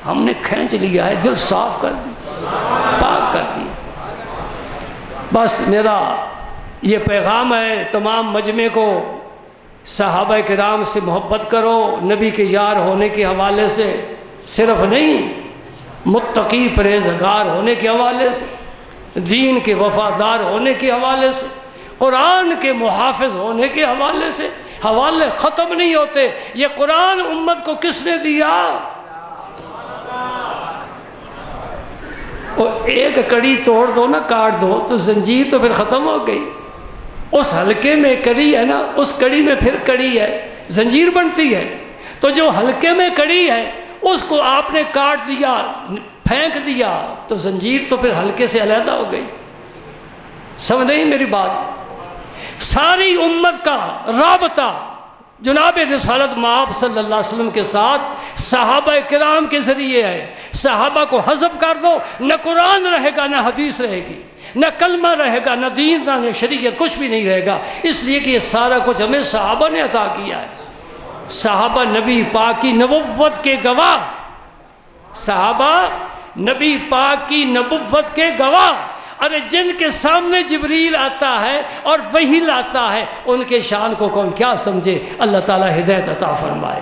ہم نے کھینچ لیا ہے، دل صاف کر دی، پاک کر دی۔ بس میرا یہ پیغام ہے تمام مجمع کو، صحابہ کرام سے محبت کرو، نبی کے یار ہونے کے حوالے سے صرف نہیں، متقی پرہیزگار ہونے کے حوالے سے، دین کے وفادار ہونے کے حوالے سے، قرآن کے محافظ ہونے کے حوالے سے۔ حوالے ختم نہیں ہوتے۔ یہ قرآن امت کو کس نے دیا؟ اور ایک کڑی توڑ دو نا، کاٹ دو تو زنجیر تو پھر ختم ہو گئی۔ اس حلقے میں کڑی ہے نا، اس کڑی میں پھر کڑی ہے، زنجیر بنتی ہے۔ تو جو حلقے میں کڑی ہے اس کو آپ نے کاٹ دیا، پھینک دیا، تو زنجیر تو پھر ہلکے سے علیحدہ ہو گئی۔ سمجھ نہیں میری بات؟ ساری امت کا رابطہ جناب رسالت مآب صلی اللہ علیہ وسلم کے ساتھ صحابہ کرام کے ذریعے ہے۔ صحابہ کو حذف کر دو، نہ قرآن رہے گا، نہ حدیث رہے گی، نہ کلمہ رہے گا، نہ دین، نہ شریعت، کچھ بھی نہیں رہے گا، اس لیے کہ یہ سارا کچھ ہمیں صحابہ نے عطا کیا ہے۔ صحابہ نبی پاک کی نبوت کے گواہ، صحابہ نبی پاک کی نبوت کے گواہ۔ ارے جن کے سامنے جبریل آتا ہے اور وحی لاتا ہے، ان کے شان کو کون کیا سمجھے؟ اللہ تعالیٰ ہدایت عطا فرمائے۔